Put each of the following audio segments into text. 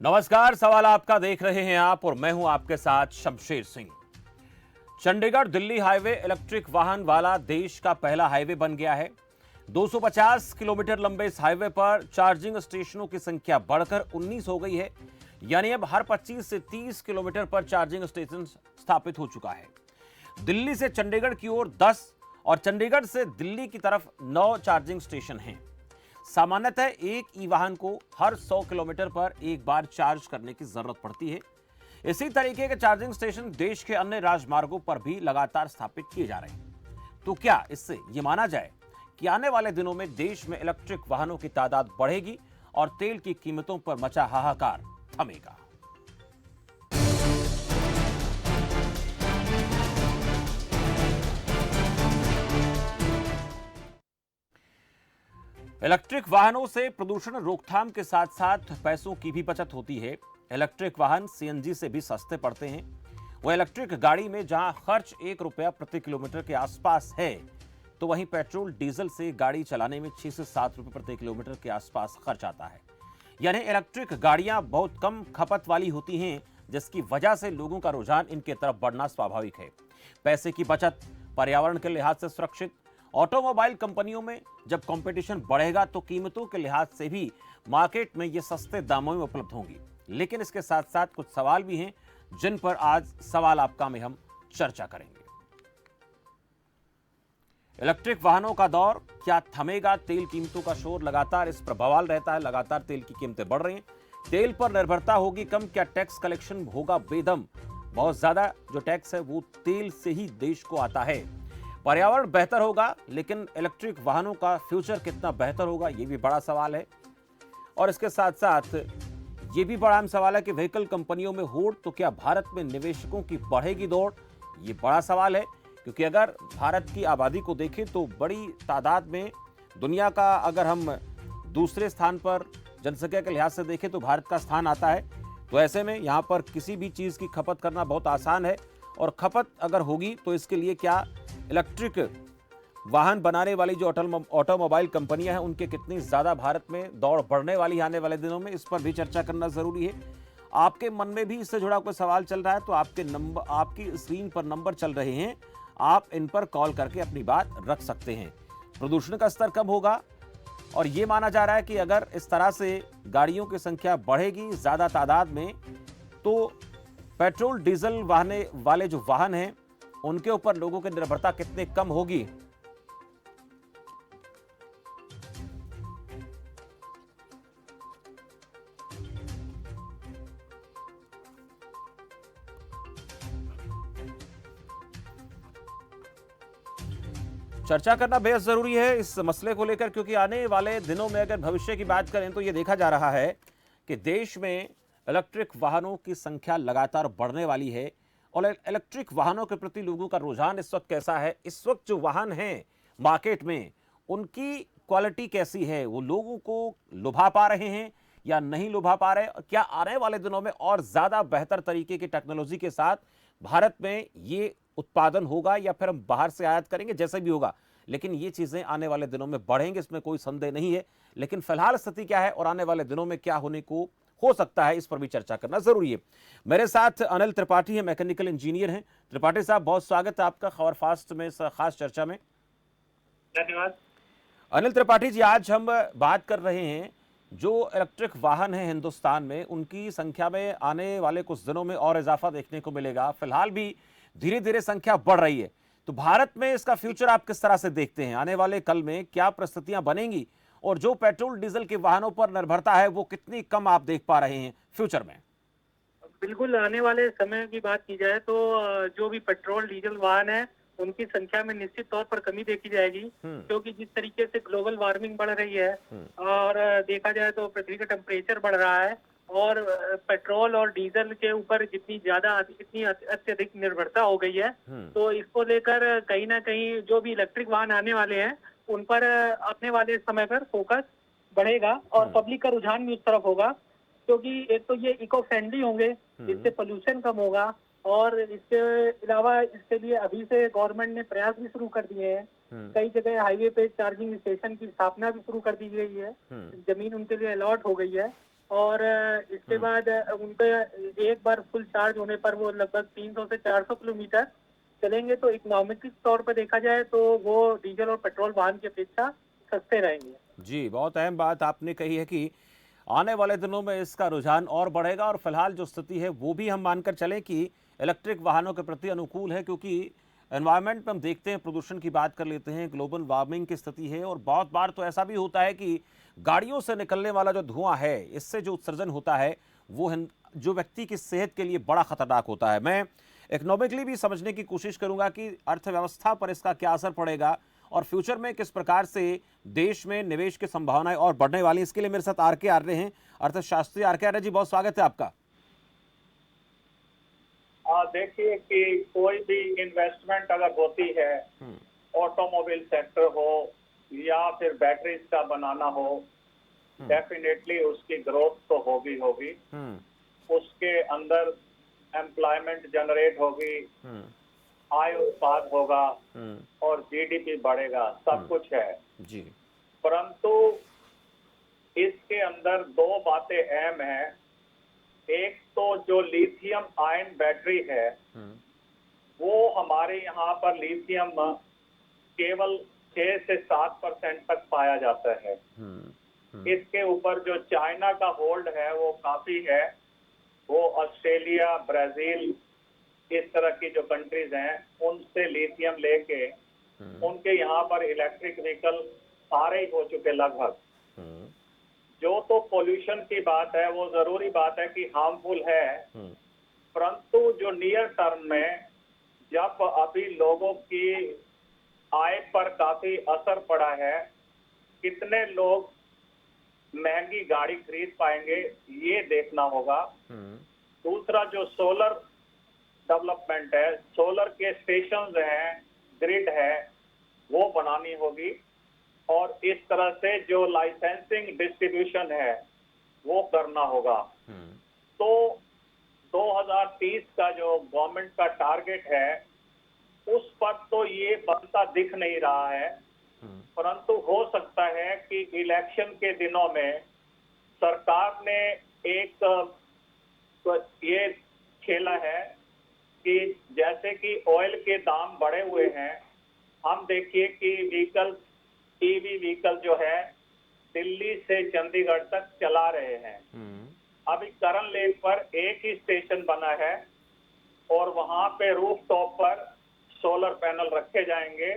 नमस्कार। सवाल आपका देख रहे हैं आप और मैं हूं आपके साथ शमशेर सिंह। चंडीगढ़ दिल्ली हाईवे इलेक्ट्रिक वाहन वाला देश का पहला हाईवे बन गया है। 250 किलोमीटर लंबे इस हाईवे पर चार्जिंग स्टेशनों की संख्या बढ़कर 19 हो गई है। यानी अब हर 25 से 30 किलोमीटर पर चार्जिंग स्टेशन स्थापित हो चुका है। दिल्ली से चंडीगढ़ की ओर 10 और चंडीगढ़ से दिल्ली की तरफ 9 चार्जिंग स्टेशन हैं। सामान्यतः एक ई वाहन को हर 100 किलोमीटर पर एक बार चार्ज करने की जरूरत पड़ती है। इसी तरीके के चार्जिंग स्टेशन देश के अन्य राजमार्गों पर भी लगातार स्थापित किए जा रहे हैं। तो क्या इससे यह माना जाए कि आने वाले दिनों में देश में इलेक्ट्रिक वाहनों की तादाद बढ़ेगी और तेल की कीमतों पर मचा हाहाकार थमेगा? इलेक्ट्रिक वाहनों से प्रदूषण रोकथाम के साथ साथ पैसों की भी बचत होती है। इलेक्ट्रिक वाहन सीएनजी से भी सस्ते पड़ते हैं। वह इलेक्ट्रिक गाड़ी में जहां खर्च 1 रुपया प्रति किलोमीटर के आसपास है, तो वहीं पेट्रोल डीजल से गाड़ी चलाने में 6 से 7 रुपये प्रति किलोमीटर के आसपास खर्च आता है। यानी इलेक्ट्रिक गाड़ियां बहुत कम खपत वाली होती हैं, जिसकी वजह से लोगों का रुझान इनके तरफ बढ़ना स्वाभाविक है। पैसे की बचत, पर्यावरण के लिहाज से सुरक्षित। ऑटोमोबाइल कंपनियों में जब कंपटीशन बढ़ेगा तो कीमतों के लिहाज से भी मार्केट में ये सस्ते दामों में उपलब्ध होंगी। लेकिन इसके साथ साथ कुछ सवाल भी हैं जिन पर आज सवाल आपका में हम चर्चा करेंगे। इलेक्ट्रिक वाहनों का दौर क्या थमेगा? तेल कीमतों का शोर लगातार इस पर बवाल रहता है। लगातार तेल की कीमतें बढ़ रही हैं। तेल पर निर्भरता होगी कम? क्या टैक्स कलेक्शन होगा बेदम? बहुत ज्यादा जो टैक्स है वो तेल से ही देश को आता है। पर्यावरण बेहतर होगा, लेकिन इलेक्ट्रिक वाहनों का फ्यूचर कितना बेहतर होगा, यह भी बड़ा सवाल है। और इसके साथ साथ यह भी बड़ा अहम सवाल है कि व्हीकल कंपनियों में होड़, तो क्या भारत में निवेशकों की बढ़ेगी दौड़? यह बड़ा सवाल है, क्योंकि अगर भारत की आबादी को देखें तो बड़ी तादाद में दुनिया का, अगर हम दूसरे स्थान पर जनसंख्या के लिहाज से देखें तो भारत का स्थान आता है। तो ऐसे में यहाँ पर किसी भी चीज़ की खपत करना बहुत आसान है। और खपत अगर होगी तो इसके लिए क्या इलेक्ट्रिक वाहन बनाने वाली जो ऑटोमोबाइल कंपनियां हैं, उनके कितनी ज्यादा भारत में दौड़ बढ़ने वाली है आने वाले दिनों में, इस पर भी चर्चा करना जरूरी है। आपके मन में भी इससे जुड़ा कोई सवाल चल रहा है तो आपकी स्क्रीन पर नंबर चल रहे हैं, आप इन पर कॉल करके अपनी बात रख सकते हैं। प्रदूषण का स्तर कम होगा और यह माना जा रहा है कि अगर इस तरह से गाड़ियों की संख्या बढ़ेगी ज्यादा तादाद में, तो पेट्रोल डीजल वाले जो वाहन हैं उनके ऊपर लोगों की निर्भरता कितनी कम होगी। चर्चा करना बेहद जरूरी है इस मसले को लेकर, क्योंकि आने वाले दिनों में अगर भविष्य की बात करें तो यह देखा जा रहा है कि देश में इलेक्ट्रिक वाहनों की संख्या लगातार बढ़ने वाली है। और इलेक्ट्रिक वाहनों के प्रति लोगों का रुझान इस वक्त कैसा है? इस वक्त जो वाहन हैं मार्केट में, उनकी क्वालिटी कैसी है? वो लोगों को लुभा पा रहे हैं या नहीं लुभा पा रहे? क्या आने वाले दिनों में और ज्यादा बेहतर तरीके की टेक्नोलॉजी के साथ भारत में ये उत्पादन होगा या फिर हम बाहर से आयात करेंगे? जैसे भी होगा, लेकिन ये चीजें आने वाले दिनों में बढ़ेंगे, इसमें कोई संदेह नहीं है। लेकिन फिलहाल स्थिति क्या है और आने वाले दिनों में क्या होने को हो सकता है, इस पर भी चर्चा करना जरूरी है। मेरे साथ अनिल त्रिपाठी हैं, मैकेनिकल इंजीनियर हैं। त्रिपाठी साहब, बहुत स्वागत है आपका खबर फास्ट में इस खास चर्चा में। धन्यवाद। अनिल त्रिपाठी जी, आज हम बात कर रहे हैं जो इलेक्ट्रिक वाहन है हिंदुस्तान में, उनकी संख्या में आने वाले कुछ दिनों में और इजाफा देखने को मिलेगा। फिलहाल भी धीरे धीरे संख्या बढ़ रही है। तो भारत में इसका फ्यूचर आप किस तरह से देखते हैं? आने वाले कल में क्या परिस्थितियां बनेंगी और जो पेट्रोल डीजल के वाहनों पर निर्भरता है वो कितनी कम आप देख पा रहे हैं फ्यूचर में? बिल्कुल, आने वाले समय की बात की जाए तो जो भी पेट्रोल डीजल वाहन है उनकी संख्या में निश्चित तौर पर कमी देखी जाएगी, क्योंकि जिस तरीके से ग्लोबल वार्मिंग बढ़ रही है और देखा जाए तो पृथ्वी का टेम्परेचर बढ़ रहा है और पेट्रोल और डीजल के ऊपर इतनी अत्यधिक निर्भरता हो गई है, तो इसको लेकर कहीं ना कहीं जो भी इलेक्ट्रिक वाहन आने वाले हैं उन पर आने वाले समय पर फोकस बढ़ेगा और पब्लिक का रुझान भी उस तरफ होगा, क्योंकि एक तो ये इको फ्रेंडली होंगे, इससे पोल्यूशन कम होगा और इसके अलावा इसके लिए अभी से गवर्नमेंट ने प्रयास भी शुरू कर दिए हैं। कई जगह हाईवे पे चार्जिंग स्टेशन की स्थापना भी शुरू कर दी गई है, जमीन उनके लिए अलॉट हो गई है। और इसके बाद उनका एक बार फुल चार्ज होने पर वो लगभग 300 से 400 किलोमीटर चलेंगे। तो इकोनॉमिक तौर पर देखा जाए तो वो डीजल और पेट्रोल वाहन की अपेक्षा सस्ते रहेंगे। जी, बहुत अहम बात आपने कही है कि आने वाले दिनों में इसका रुझान और बढ़ेगा और फिलहाल जो स्थिति है वो भी हम मानकर चलें कि इलेक्ट्रिक वाहनों के प्रति अनुकूल है, क्योंकि एनवायरनमेंट में हम देखते हैं, प्रदूषण की बात कर लेते हैं, ग्लोबल वार्मिंग की स्थिति है और बहुत बार तो ऐसा भी होता है कि गाड़ियों से निकलने वाला जो धुआं है, इससे जो उत्सर्जन होता है वो जो व्यक्ति की सेहत के लिए बड़ा खतरनाक होता है। मैं इकोनॉमिकली भी समझने की कोशिश करूंगा कि अर्थव्यवस्था पर इसका क्या असर पड़ेगा और फ्यूचर में किस प्रकार से देश में निवेश की संभावनाएं और बढ़ने वाली। इसके लिए मेरे साथ आर.के. आर्य हैं, अर्थशास्त्री। आर.के. आर्य जी, बहुत स्वागत है आपका। देखिए कि कोई भी इन्वेस्टमेंट अगर होती है, ऑटोमोबाइल सेक्टर हो या फिर बैटरीज का बनाना हो, डेफिनेटली उसकी ग्रोथ तो होगी। उसके अंदर एम्प्लॉयमेंट जनरेट होगी, आय उत्पाद होगा और जीडीपी बढ़ेगा, सब कुछ है जी। परंतु इसके अंदर दो बातें अहम हैं। एक तो जो लिथियम आयन बैटरी है, वो हमारे यहाँ पर लिथियम केवल 6 से 7% तक पाया जाता है। इसके ऊपर जो चाइना का होल्ड है वो काफी है। वो ऑस्ट्रेलिया, ब्राजील, इस तरह की जो कंट्रीज हैं उनसे लिथियम लेके उनके यहाँ पर इलेक्ट्रिक व्हीकल सारे ही हो चुके लगभग। जो तो पोल्यूशन की बात है वो जरूरी बात है कि हार्मफुल है, परंतु जो नियर टर्म में जब अभी लोगों की आय पर काफी असर पड़ा है, कितने लोग महंगी गाड़ी खरीद पाएंगे ये देखना होगा। दूसरा जो सोलर डेवलपमेंट है, सोलर के स्टेशंस हैं, ग्रिड है, वो बनानी होगी और इस तरह से जो लाइसेंसिंग डिस्ट्रीब्यूशन है वो करना होगा। तो 2030 का जो गवर्नमेंट का टारगेट है उस पर तो ये बनता दिख नहीं रहा है, परंतु हो सकता है कि इलेक्शन के दिनों में सरकार ने एक ये खेला है कि जैसे कि ऑयल के दाम बढ़े हुए हैं, हम देखिए कि ईवी व्हीकल जो है दिल्ली से चंडीगढ़ तक चला रहे हैं। अभी करन लेक पर एक ही स्टेशन बना है और वहां पे रूफ टॉप पर सोलर पैनल रखे जाएंगे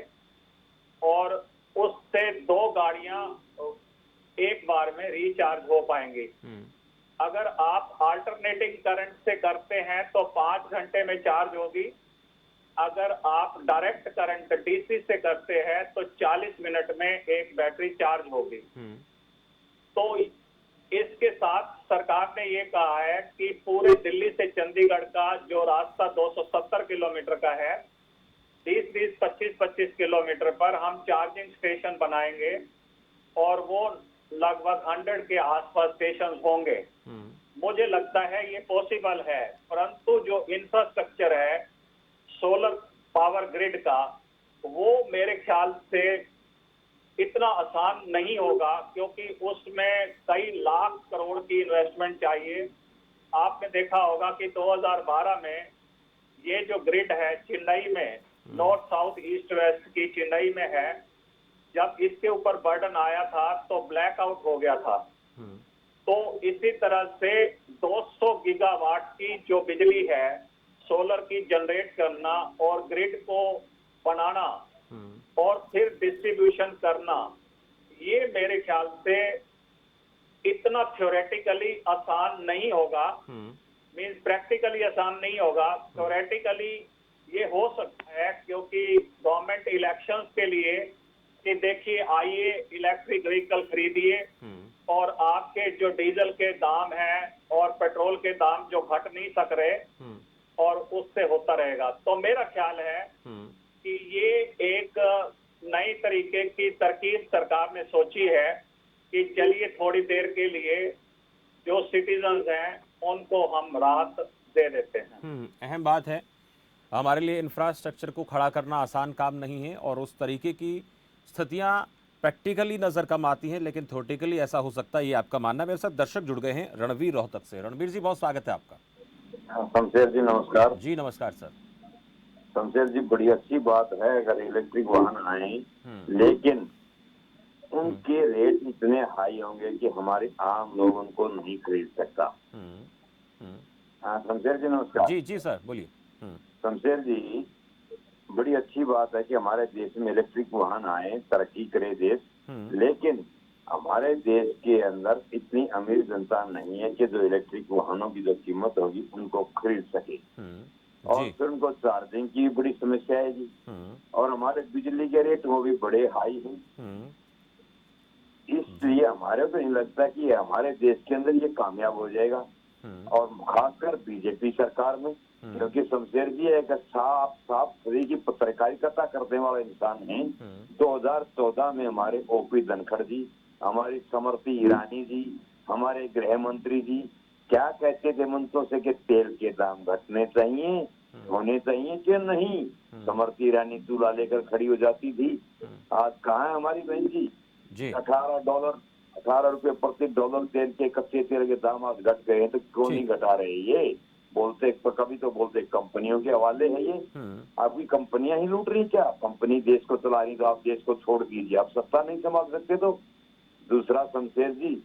और उससे 2 गाड़ियां एक बार में रिचार्ज हो पाएंगी। अगर आप अल्टरनेटिंग करंट से करते हैं तो 5 घंटे में चार्ज होगी। अगर आप डायरेक्ट करंट डीसी से करते हैं तो 40 मिनट में एक बैटरी चार्ज होगी। तो इसके साथ सरकार ने ये कहा है कि पूरे दिल्ली से चंडीगढ़ का जो रास्ता 270 किलोमीटर का है, 20-20, 25-25 किलोमीटर पर हम चार्जिंग स्टेशन बनाएंगे और वो लगभग 100 के आसपास स्टेशन होंगे। मुझे लगता है ये पॉसिबल है, परंतु जो इंफ्रास्ट्रक्चर है सोलर पावर ग्रिड का, वो मेरे ख्याल से इतना आसान नहीं होगा, क्योंकि उसमें कई लाख करोड़ की इन्वेस्टमेंट चाहिए। आपने देखा होगा कि 2012 में ये जो ग्रिड है चेन्नई में, नॉर्थ साउथ ईस्ट वेस्ट की चेन्नई में है, जब इसके ऊपर बर्डन आया था तो ब्लैकआउट हो गया था। तो इसी तरह से 200 गीगावाट की जो बिजली है सोलर की जनरेट करना और ग्रिड को बनाना और फिर डिस्ट्रीब्यूशन करना, ये मेरे ख्याल से इतना थ्योरेटिकली आसान नहीं होगा। मींस प्रैक्टिकली आसान नहीं होगा, थ्योरेटिकली ये हो सकता है, क्योंकि गवर्नमेंट इलेक्शंस के लिए कि देखिए आइए इलेक्ट्रिक व्हीकल खरीदिए और आपके जो डीजल के दाम हैं और पेट्रोल के दाम जो घट नहीं सक रहे और उससे होता रहेगा। तो मेरा ख्याल है कि ये एक नई तरीके की तरकीब सरकार ने सोची है कि चलिए थोड़ी देर के लिए जो सिटीजन्स हैं उनको हम राहत दे देते हैं। अहम बात है, हमारे लिए इंफ्रास्ट्रक्चर को खड़ा करना आसान काम नहीं है और उस तरीके की स्थितियां प्रैक्टिकली नजर कम आती है, लेकिन थ्योरेटिकली ऐसा हो सकता है, ये आपका मानना है। मेरे साथ दर्शक जुड़ गए हैं रणवीर रोहतक से। रणवीर जी, बहुत स्वागत है आपका। शमशेर जी नमस्कार। जी नमस्कार सर। शमशेर जी, बड़ी अच्छी बात है अगर इलेक्ट्रिक वाहन आए, लेकिन उनके रेट इतने हाई होंगे कि हमारे आम लोग उनको नहीं खरीद सकता। हाँ शमशेर जी नमस्कार। जी जी सर बोलिए। शमशेर जी, बड़ी अच्छी बात है कि हमारे देश में इलेक्ट्रिक वाहन आए, तरक्की करे देश, लेकिन हमारे देश के अंदर इतनी अमीर जनता नहीं है कि जो इलेक्ट्रिक वाहनों की जो कीमत होगी उनको खरीद सके। और फिर उनको चार्जिंग की बड़ी समस्या है जी। और हमारे बिजली के रेट वो भी बड़े हाई हैं। इसलिए हमारे को नहीं लगता कि हमारे देश के अंदर ये कामयाब हो जाएगा, और खासकर बीजेपी सरकार में, क्योंकि शमशेर जी एक साफ साफ फ्री की पत्रकारिता करने वाला इंसान है। 2014 में हमारे ओपी धनखड़ जी, हमारी स्मृति ईरानी जी, हमारे गृह मंत्री जी क्या कहते थे मंत्रों से कि तेल के दाम घटने चाहिए, होने चाहिए कि नहीं। स्मृति ईरानी चूल्हा लेकर खड़ी हो जाती थी। आज कहाँ है हमारी बहन जी? $18 प्रति डॉलर तेल के, कच्चे तेल के दाम आज घट गए हैं, तो क्यों नहीं घटा रहे? ये बोलते कभी तो बोलते कंपनियों के हवाले है ये। आपकी कंपनियां ही लूट रही क्या? कंपनी देश को चला रही तो आप देश को छोड़ दीजिए, आप सत्ता नहीं संभाल सकते। तो दूसरा शमशेर जी,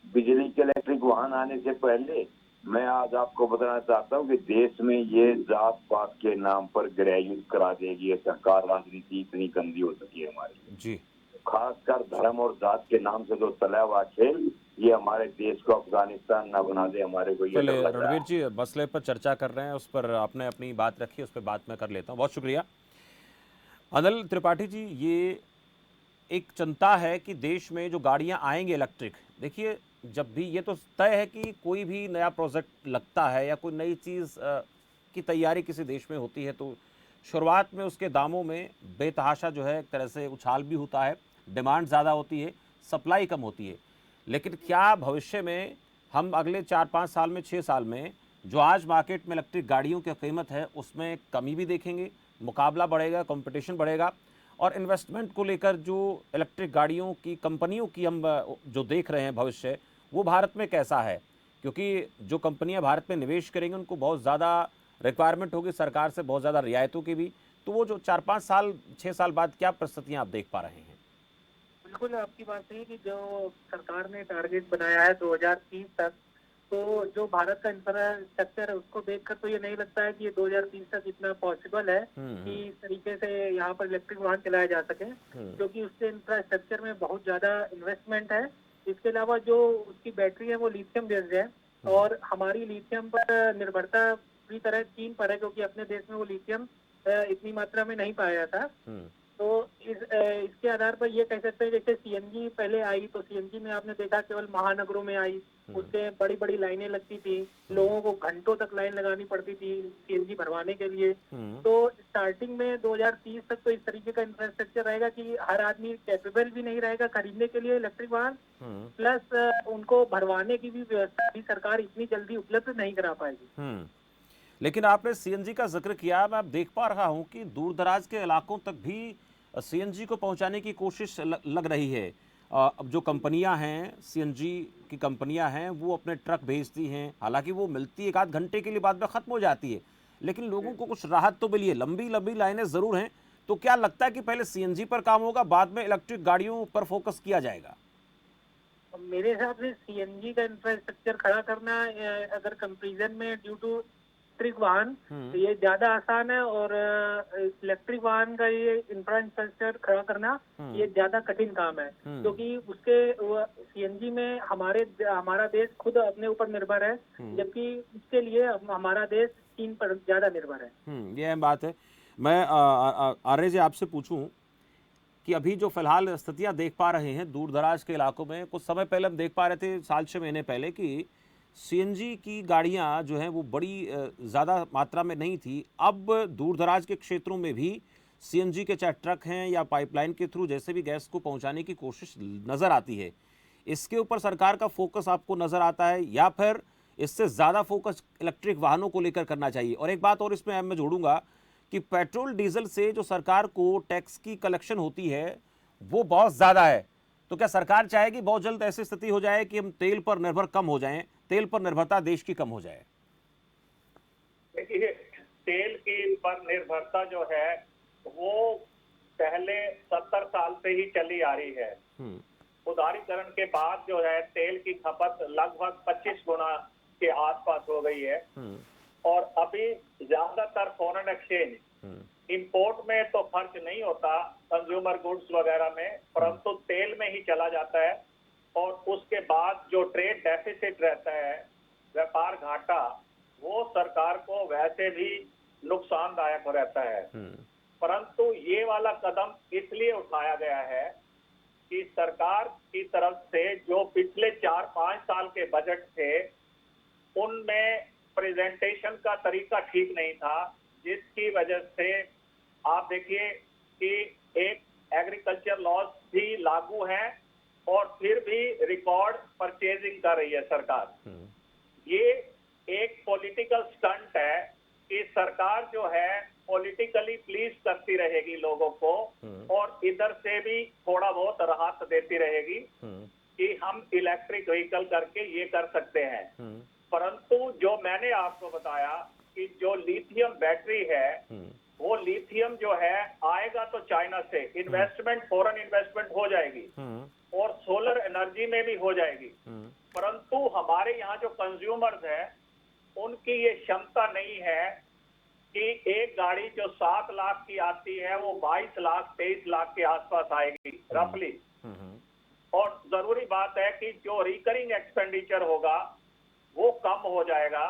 बिजली के इलेक्ट्रिक वाहन आने से पहले मैं आज आपको बताना चाहता हूँ कि देश में ये जात पात के नाम पर गृह युद्ध करा देगी ये सरकार। राजनीति इतनी गंदी हो सकी है हमारी जी, खासकर धर्म और जात के नाम से जो चला हुआ खेल, ये हमारे देश को अफगानिस्तान ना बना दे। हमारे को ये रणवीर जी मसले पर चर्चा कर रहे हैं, उस पर आपने अपनी बात रखी, उस पर बात मैं कर लेता हूँ। बहुत शुक्रिया अनिल त्रिपाठी जी। ये एक चिंता है कि देश में जो गाड़ियां आएंगे इलेक्ट्रिक, देखिए जब भी ये तो तय है कि कोई भी नया प्रोजेक्ट लगता है या कोई नई चीज़ की तैयारी किसी देश में होती है, तो शुरुआत में उसके दामों में बेतहाशा जो है एक तरह से उछाल भी होता है, डिमांड ज़्यादा होती है, सप्लाई कम होती है। लेकिन क्या भविष्य में हम अगले 4-5 साल में, 6 साल में जो आज मार्केट में इलेक्ट्रिक गाड़ियों की कीमत है उसमें कमी भी देखेंगे? मुकाबला बढ़ेगा, कंपटीशन बढ़ेगा, और इन्वेस्टमेंट को लेकर जो इलेक्ट्रिक गाड़ियों की कंपनियों की हम जो देख रहे हैं भविष्य, वो भारत में कैसा है? क्योंकि जो कंपनियां भारत में निवेश करेंगी उनको बहुत ज़्यादा रिक्वायरमेंट होगी सरकार से, बहुत ज़्यादा रियायतों की भी। तो वो जो 4-5 साल, 6 साल बाद क्या परिस्थितियाँ आप देख पा रहे हैं? बिल्कुल आपकी बात सही है कि जो सरकार ने टारगेट बनाया है 2030 तक, तो जो भारत का इंफ्रास्ट्रक्चर है उसको देखकर तो ये नहीं लगता है कि ये 2030 तक इतना पॉसिबल है कि इस तरीके से यहाँ पर इलेक्ट्रिक वाहन चलाए जा सके, क्योंकि उसके इंफ्रास्ट्रक्चर में बहुत ज्यादा इन्वेस्टमेंट है। इसके अलावा जो उसकी बैटरी है वो लिथियम बेस्ड है, और हमारी लिथियम पर निर्भरता पूरी तरह चीन पर है, क्योंकि अपने देश में वो लिथियम इतनी मात्रा में नहीं पाया था। तो इसके आधार पर ये कह सकते हैं, जैसे सीएनजी पहले आई तो सीएनजी में आपने देखा केवल महानगरों में आई, उससे बड़ी बड़ी लाइनें लगती थी, लोगों को घंटों तक लाइन लगानी पड़ती थी सीएनजी भरवाने के लिए। तो स्टार्टिंग में 2030 तक तो इस तरीके का इंफ्रास्ट्रक्चर रहेगा कि हर आदमी कैपेबल भी नहीं रहेगा खरीदने के लिए इलेक्ट्रिक वाहन, प्लस उनको भरवाने की भी व्यवस्था भी सरकार इतनी जल्दी उपलब्ध नहीं करा पाएगी। लेकिन आपने सीएनजी का जिक्र किया, मैं अब देख पा रहा हूँ कि दूर दराज के इलाकों तक भी सीएनजी को पहुंचाने की कोशिश लग रही है। अब जो कंपनियां हैं, सीएनजी की कंपनियां हैं, वो अपने ट्रक भेजती हैं, हालांकि वो मिलती 1-आध घंटे के लिए, बाद में ख़त्म हो जाती है, लेकिन लोगों को कुछ राहत तो मिली है। लंबी लंबी लाइनें ज़रूर हैं, तो क्या लगता है कि पहले सीएनजी पर काम होगा, बाद में इलेक्ट्रिक गाड़ियों पर फोकस किया जाएगा? मेरे हिसाब से सीएनजी का इंफ्रास्ट्रक्चर खड़ा करना अगर कंपैरिजन में ड्यू टू इलेक्ट्रिक वाहन तो ये ज्यादा आसान है, और इलेक्ट्रिक वाहन का ये इंफ्रास्ट्रक्चर खड़ा करना ये ज्यादा कठिन काम है, क्योंकि उसके सीएनजी में हमारा देश खुद अपने ऊपर निर्भर है, जबकि उसके लिए हमारा देश चीन पर ज्यादा निर्भर है। ये अहम बात है। मैं आर्य जी आपसे पूछूं कि अभी जो फिलहाल स्थितियां देख पा रहे हैं दूर दराज के इलाकों में, कुछ समय पहले हम देख पा रहे थे, 6 महीने पहले, कि सीएनजी की गाड़ियां जो हैं वो बड़ी ज़्यादा मात्रा में नहीं थी। अब दूर दराज के क्षेत्रों में भी सीएनजी के चाहे ट्रक हैं या पाइपलाइन के थ्रू जैसे भी गैस को पहुंचाने की कोशिश नज़र आती है। इसके ऊपर सरकार का फोकस आपको नज़र आता है, या फिर इससे ज़्यादा फोकस इलेक्ट्रिक वाहनों को लेकर करना चाहिए? और एक बात और इसमें मैं जोड़ूंगा कि पेट्रोल डीजल से जो सरकार को टैक्स की कलेक्शन होती है वो बहुत ज्यादा है। तो क्या सरकार चाहेगी बहुत जल्द ऐसी स्थिति हो जाए कि हम तेल पर निर्भर कम हो जाएं, तेल पर निर्भरता देश की कम हो जाए? देखिए, तेल की पर निर्भरता जो है वो पहले 70 साल से ही चली आ रही है। उदारीकरण के बाद जो है तेल की खपत लगभग 25 गुना के आसपास हो गई है। और अभी ज्यादातर फॉरेन एक्सचेंज इंपोर्ट में तो खर्च नहीं होता, कंज्यूमर गुड्स वगैरह में, परंतु तेल में ही चला जाता है। और उसके बाद जो ट्रेड डेफिसिट रहता है, व्यापार घाटा, वो सरकार को वैसे भी नुकसानदायक रहता है। परंतु ये वाला कदम इसलिए उठाया गया है कि सरकार की तरफ से जो पिछले 4-5 साल के बजट थे उनमें प्रेजेंटेशन का तरीका ठीक नहीं था, जिसकी वजह से आप देखिए कि एक एग्रीकल्चर लॉज भी लागू है और फिर भी रिकॉर्ड परचेजिंग कर रही है सरकार। ये एक पॉलिटिकल स्टंट है कि सरकार जो है पॉलिटिकली प्लीज करती रहेगी लोगों को और इधर से भी थोड़ा बहुत राहत देती रहेगी कि हम इलेक्ट्रिक व्हीकल करके ये कर सकते हैं। परंतु जो मैंने आपको बताया कि जो लिथियम बैटरी है, वो लिथियम जो है आएगा तो चाइना से, इन्वेस्टमेंट, फॉरेन इन्वेस्टमेंट हो जाएगी और सोलर एनर्जी में भी हो जाएगी। परंतु हमारे यहाँ जो कंज्यूमर्स है उनकी ये क्षमता नहीं है कि एक गाड़ी जो 7 लाख की आती है वो 22 लाख 23 लाख के आसपास आएगी रफली। और जरूरी बात है कि जो रिकरिंग एक्सपेंडिचर होगा वो कम हो जाएगा।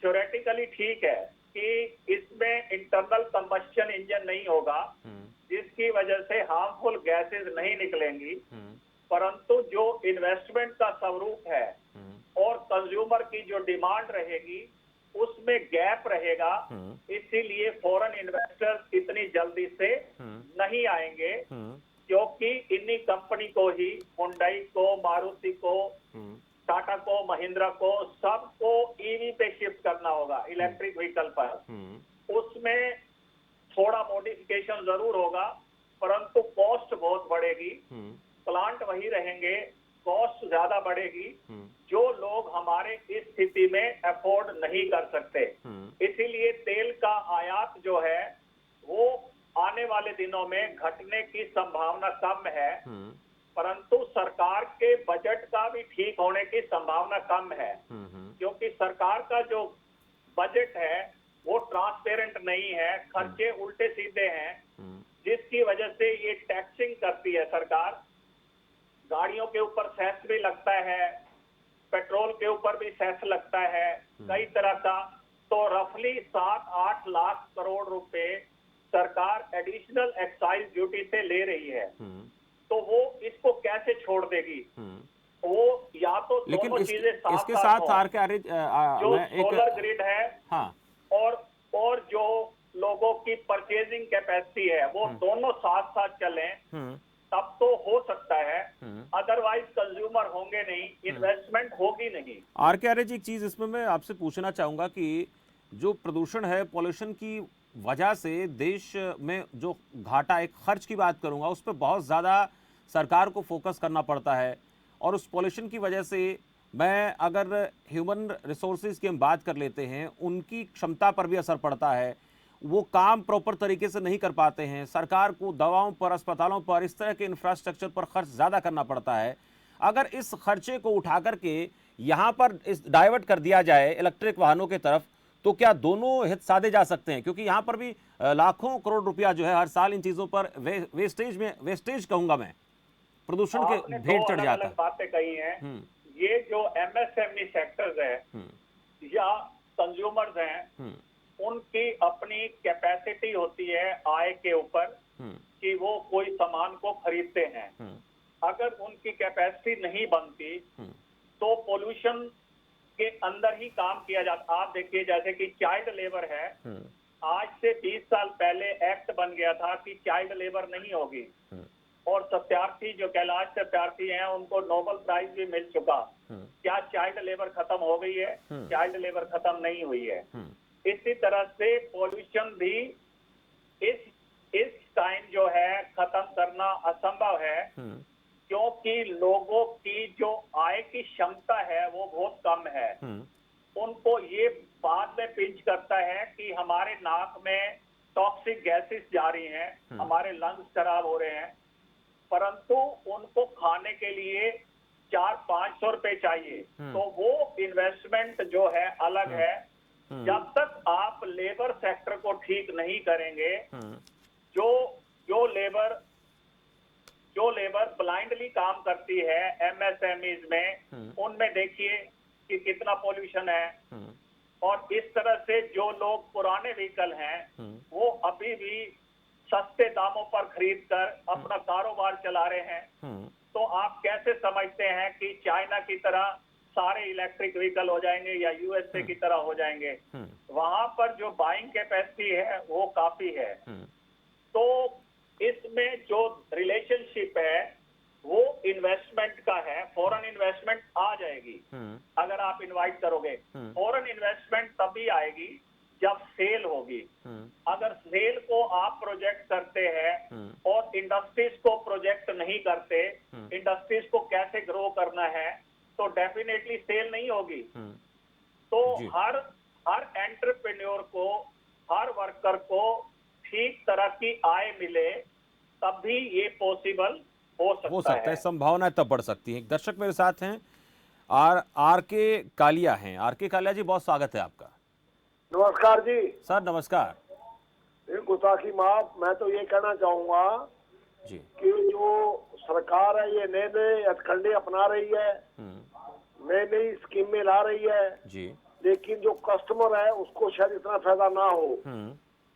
थ्योरेटिकली ठीक है कि इसमें इंटरनल कंबस्शन इंजन नहीं होगा, जिसकी वजह से हार्मफुल गैसेस नहीं निकलेंगी, परंतु जो इन्वेस्टमेंट का स्वरूप है और कंज्यूमर की जो डिमांड रहेगी उसमें गैप रहेगा। इसीलिए फॉरेन इन्वेस्टर्स इतनी जल्दी से नहीं आएंगे, क्योंकि इन्हीं कंपनी को ही, हुंडई को, मारुति को, टाटा को, महिंद्रा को, सबको ईवी पे शिफ्ट करना होगा, इलेक्ट्रिक व्हीकल पर। उसमें थोड़ा मॉडिफिकेशन जरूर होगा, परंतु कॉस्ट बहुत बढ़ेगी। प्लांट वही रहेंगे, कॉस्ट ज्यादा बढ़ेगी, जो लोग हमारे इस स्थिति में अफोर्ड नहीं कर सकते। इसीलिए तेल का आयात जो है वो आने वाले दिनों में घटने की संभावना कम है, परंतु सरकार के बजट का भी ठीक होने की संभावना कम है, क्योंकि सरकार का जो बजट है वो ट्रांसपेरेंट नहीं है, खर्चे उल्टे सीधे हैं, जिसकी वजह से ये टैक्सिंग करती है सरकार। गाड़ियों के ऊपर सेस भी लगता है, पेट्रोल के ऊपर भी सेस लगता है, कई तरह का। तो रफली 7-8 लाख करोड़ रुपए सरकार एडिशनल एक्साइज ड्यूटी से ले रही है। तो वो इसको कैसे छोड़ देगी? वो या तो दोनों चीजें साथ इसके साथ आर के जो सोलर ग्रिड है, हाँ, और जो लोगों की परचेजिंग कैपेसिटी है, वो दोनों साथ साथ चलें, तब तो हो सकता है। अदरवाइज कंज्यूमर होंगे नहीं, इन्वेस्टमेंट होगी नहीं। आर के आर्य जी, एक चीज इसमें मैं आपसे पूछना चाहूंगा कि जो प्रदूषण है, पॉल्यूशन की वजह से देश में जो घाटा, एक खर्च की बात करूंगा, उस पर बहुत ज़्यादा सरकार को फोकस करना पड़ता है। और उस पॉल्यूशन की वजह से मैं अगर ह्यूमन रिसोर्सेज की हम बात कर लेते हैं, उनकी क्षमता पर भी असर पड़ता है, वो काम प्रॉपर तरीके से नहीं कर पाते हैं। सरकार को दवाओं पर, अस्पतालों पर, इस तरह के इंफ्रास्ट्रक्चर पर खर्च ज़्यादा करना पड़ता है। अगर इस खर्चे को उठा करके यहाँ पर इस डाइवर्ट कर दिया जाए इलेक्ट्रिक वाहनों की तरफ, तो क्या दोनों हित साधे जा सकते हैं? क्योंकि यहाँ पर भी लाखों करोड़ रुपया जो है हर साल इन चीज़ों पर वेस्टेज कहूंगा मैं, प्रदूषण के भेंट चढ़ जाता है। बातें कही हैं। ये जो एमएसएमई सेक्टर्स है या कंज्यूमर्स हैं, उनकी अपनी कैपेसिटी होती है आय के ऊपर कि वो कोई सामान को खरीदते हैं। अगर उनकी कैपेसिटी नहीं बनती तो पोल्यूशन के अंदर ही काम किया जाता। आप देखिए, जैसे कि चाइल्ड लेबर है, आज से 20 साल पहले एक्ट बन गया था कि चाइल्ड लेबर नहीं होगी, और सत्यार्थी जो कैलाश सत्यार्थी हैं उनको नोबेल प्राइज भी मिल चुका। क्या चाइल्ड लेबर खत्म हो गई है? चाइल्ड लेबर खत्म नहीं हुई है। इसी तरह से पॉल्यूशन भी इस इस टाइम जो है खत्म करना असंभव है, क्योंकि लोगों की जो आय की क्षमता है वो बहुत कम है। उनको ये बाद में पिंच करता है कि हमारे नाक में टॉक्सिक गैसेस जा रही हैं, हमारे लंग्स खराब हो रहे हैं, परंतु उनको खाने के लिए 400-500 रुपए चाहिए। तो वो इन्वेस्टमेंट जो है अलग है। जब तक आप लेबर सेक्टर को ठीक नहीं करेंगे, जो लेबर ब्लाइंडली काम करती है एमएसएमईज में, उनमें देखिए कि कितना पॉल्यूशन है। और इस तरह से जो लोग पुराने व्हीकल हैं वो अभी भी सस्ते दामों पर खरीद कर अपना कारोबार चला रहे हैं। तो आप कैसे समझते हैं कि चाइना की तरह सारे इलेक्ट्रिक व्हीकल हो जाएंगे या यूएसए की तरह हो जाएंगे? वहां पर जो बाइंग कैपेसिटी है वो काफी है। तो इसमें जो रिलेशनशिप है वो इन्वेस्टमेंट का है। फॉरेन इन्वेस्टमेंट आ जाएगी अगर आप इनवाइट करोगे। फॉरेन इन्वेस्टमेंट तभी आएगी जब सेल होगी। अगर सेल को आप प्रोजेक्ट करते हैं और इंडस्ट्रीज को प्रोजेक्ट नहीं करते, इंडस्ट्रीज को कैसे ग्रो करना है, तो डेफिनेटली सेल नहीं होगी। तो हर एंटरप्रेन्योर को, हर वर्कर को ठीक तरह की आय मिले, तभी ये पॉसिबल हो सकता है। संभावनाएं तब बढ़ सकती हैं। एक दर्शक मेरे साथ हैं, आर के कालिया हैं। आर के कालिया जी, बहुत स्वागत है आपका। नमस्कार जी। सर नमस्कार। गुस्ताखी माफ, मैं तो ये कहना चाहूंगा जी कि जो सरकार है ये नए नए हथकंडे अपना रही है, नई नई स्कीमें ला रही है जी, लेकिन जो कस्टमर है उसको शायद इतना फायदा ना हो।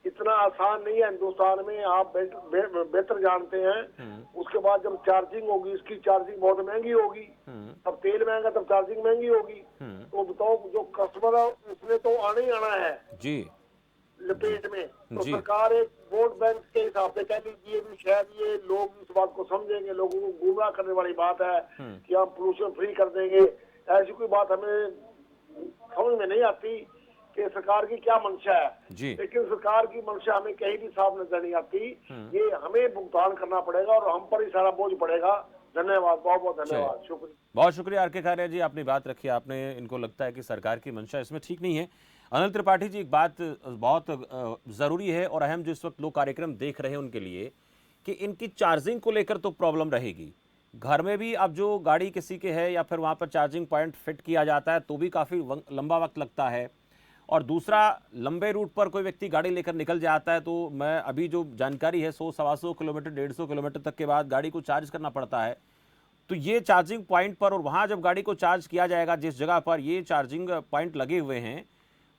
इतना आसान नहीं है हिंदुस्तान में, आप बेहतर जानते हैं। उसके बाद जब चार्जिंग होगी, इसकी चार्जिंग बहुत महंगी होगी, तब तेल महंगा तब चार्जिंग महंगी होगी। तो बताओ, जो कस्टमर है उसने तो आना ही आना है जी लपेट में। तो सरकार एक वोट बैंक के हिसाब से कह लीजिए भी, शायद ये लोग इस बात को समझेंगे। लोगों को गुमराह करने वाली बात है कि हम पोल्यूशन फ्री कर देंगे, ऐसी कोई बात हमें समझ में नहीं आती कि सरकार की क्या मंशा है। लेकिन सरकार की मंशा हमें कहीं भी साफ नजर नहीं आती। ये हमें भुगतान करना पड़ेगा और हम पर ही सारा बोझ पड़ेगा। धन्यवाद, बहुत बहुत धन्यवाद, शुक्रिया। बहुत शुक्रिया आर के कालिया जी, आपने बात रखी। आपने इनको लगता है कि सरकार की मंशा इसमें ठीक नहीं है। अनिल त्रिपाठी जी, एक बात बहुत ज़रूरी है और अहम जो इस वक्त लोग कार्यक्रम देख रहे हैं उनके लिए, कि इनकी चार्जिंग को लेकर तो प्रॉब्लम रहेगी। घर में भी अब जो गाड़ी किसी के है या फिर वहाँ पर चार्जिंग पॉइंट फिट किया जाता है तो भी काफ़ी लंबा वक्त लगता है। और दूसरा, लंबे रूट पर कोई व्यक्ति गाड़ी लेकर निकल जाता है तो मैं अभी जो जानकारी है 100-125 किलोमीटर 150 किलोमीटर तक के बाद गाड़ी को चार्ज करना पड़ता है। तो ये चार्जिंग पॉइंट पर, और वहाँ जब गाड़ी को चार्ज किया जाएगा जिस जगह पर ये चार्जिंग पॉइंट लगे हुए हैं,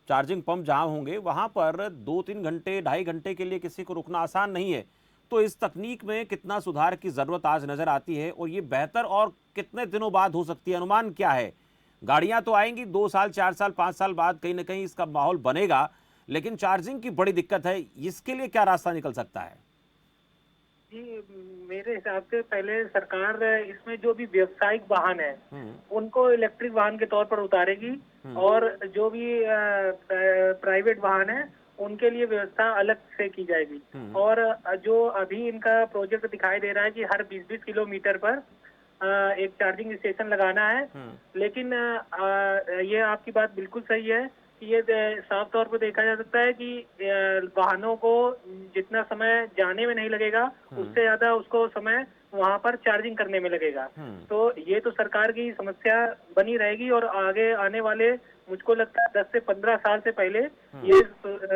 चार्जिंग पंप जहाँ होंगे वहाँ पर 2-3 घंटे 2.5 घंटे के लिए किसी को रुकना आसान नहीं है। तो इस तकनीक में कितना सुधार की ज़रूरत आज नज़र आती है और ये बेहतर और कितने दिनों बाद हो सकती है, अनुमान क्या है? गाड़ियां तो आएंगी 2 साल 4 साल 5 साल बाद, कहीं ना कहीं इसका माहौल बनेगा, लेकिन चार्जिंग की बड़ी दिक्कत है। इसके लिए क्या रास्ता निकल सकता है? जी, मेरे हिसाब से पहले सरकार इसमें जो भी व्यावसायिक वाहन है उनको इलेक्ट्रिक वाहन के तौर पर उतारेगी और जो भी प्राइवेट वाहन है उनके लिए व्यवस्था अलग से की जाएगी। और जो अभी इनका प्रोजेक्ट दिखाई दे रहा है कि हर 20-20 किलोमीटर पर एक चार्जिंग स्टेशन लगाना है, लेकिन ये आपकी बात बिल्कुल सही है कि ये साफ तौर पर देखा जा सकता है कि वाहनों को जितना समय जाने में नहीं लगेगा उससे ज्यादा उसको समय वहां पर चार्जिंग करने में लगेगा। तो ये तो सरकार की समस्या बनी रहेगी और आगे आने वाले, मुझको लगता है 10 से 15 साल से पहले ये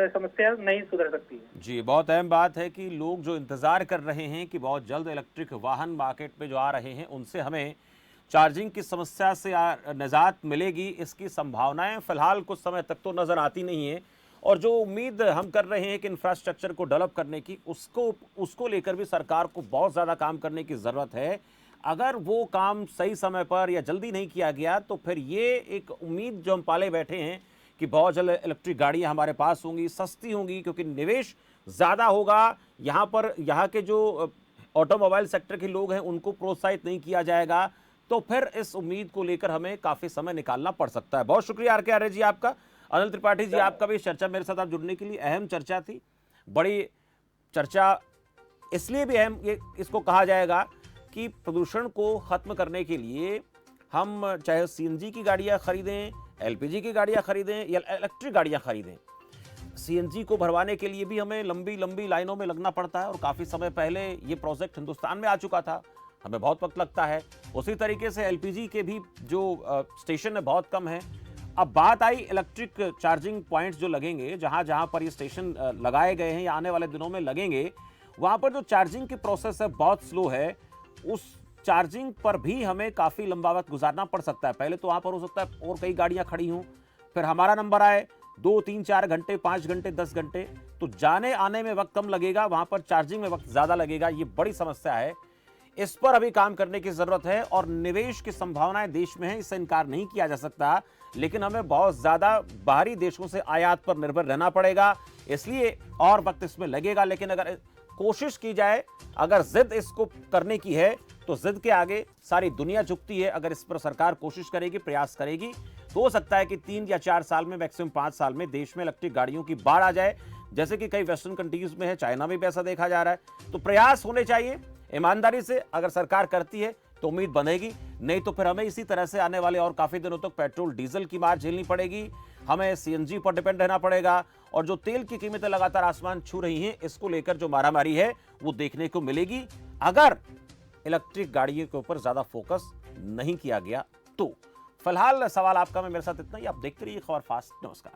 समस्या नहीं सुधर सकती है। जी, बहुत अहम बात है कि लोग जो इंतजार कर रहे हैं कि बहुत जल्द इलेक्ट्रिक वाहन मार्केट में जो आ रहे हैं उनसे हमें चार्जिंग की समस्या से निजात मिलेगी, इसकी संभावनाएं फिलहाल कुछ समय तक तो नजर आती नहीं है। और जो उम्मीद हम कर रहे हैं कि इंफ्रास्ट्रक्चर को डेवलप करने की, उसको लेकर भी सरकार को बहुत ज़्यादा काम करने की ज़रूरत है। अगर वो काम सही समय पर या जल्दी नहीं किया गया तो फिर ये एक उम्मीद जो हम पाले बैठे हैं कि बहुत जल्द इलेक्ट्रिक गाड़ियां हमारे पास होंगी, सस्ती होंगी, क्योंकि निवेश ज़्यादा होगा यहाँ पर। यहाँ के जो ऑटोमोबाइल सेक्टर के लोग हैं उनको प्रोत्साहित नहीं किया जाएगा, तो फिर इस उम्मीद को लेकर हमें काफ़ी समय निकालना पड़ सकता है। बहुत शुक्रिया आर के आर्य जी आपका। अनिल त्रिपाठी जी, आपका भी इस चर्चा मेरे साथ आप जुड़ने के लिए। अहम चर्चा थी, बड़ी चर्चा इसलिए भी अहम ये इसको कहा जाएगा कि प्रदूषण को खत्म करने के लिए हम चाहे सीएनजी की गाड़ियां खरीदें, एलपीजी की गाड़ियां खरीदें या इलेक्ट्रिक गाड़ियां खरीदें, सीएनजी को भरवाने के लिए भी हमें लंबी लंबी लाइनों में लगना पड़ता है और काफ़ी समय पहले ये प्रोजेक्ट हिंदुस्तान में आ चुका था, हमें बहुत वक्त लगता है। उसी तरीके से एलपीजी के भी जो स्टेशन है बहुत कम है। अब बात आई इलेक्ट्रिक चार्जिंग पॉइंट्स जो लगेंगे, जहां जहां पर ये स्टेशन लगाए गए हैं या आने वाले दिनों में लगेंगे, वहां पर जो चार्जिंग की प्रोसेस है बहुत स्लो है। उस चार्जिंग पर भी हमें काफ़ी लंबा वक्त गुजारना पड़ सकता है। पहले तो वहां पर हो सकता है और कई गाड़ियां खड़ी हों, फिर हमारा नंबर आए 2, 3, 4 घंटे, 5 घंटे, 10 घंटे, तो जाने आने में वक्त कम लगेगा, वहां पर चार्जिंग में वक्त ज़्यादा लगेगा। ये बड़ी समस्या है, इस पर अभी काम करने की जरूरत है और निवेश की संभावनाएं देश में है, इससे इनकार नहीं किया जा सकता, लेकिन हमें बहुत ज्यादा बाहरी देशों से आयात पर निर्भर रहना पड़ेगा, इसलिए और वक्त इसमें लगेगा। लेकिन अगर कोशिश की जाए, अगर जिद इसको करने की है तो जिद के आगे सारी दुनिया झुकती है। अगर इस पर सरकार कोशिश करेगी, प्रयास करेगी, तो हो सकता है कि 3 या 4 साल में, मैक्सिमम 5 साल में देश में इलेक्ट्रिक गाड़ियों की बाढ़ आ जाए, जैसे कि कई वेस्टर्न कंट्रीज में है, चाइना में भी ऐसा देखा जा रहा है। तो प्रयास होने चाहिए ईमानदारी से, अगर सरकार करती है तो उम्मीद बनेगी, नहीं तो फिर हमें इसी तरह से आने वाले और काफी दिनों तक पेट्रोल डीजल की मार झेलनी पड़ेगी, हमें सीएनजी पर डिपेंड रहना पड़ेगा और जो तेल की कीमतें लगातार आसमान छू रही हैं, इसको लेकर जो मारामारी है वो देखने को मिलेगी अगर इलेक्ट्रिक गाड़ियों के ऊपर ज्यादा फोकस नहीं किया गया तो। फिलहाल सवाल आपका, मैं मेरे साथ इतना ही। आप देखते रहिए खबर फास्ट। नमस्कार।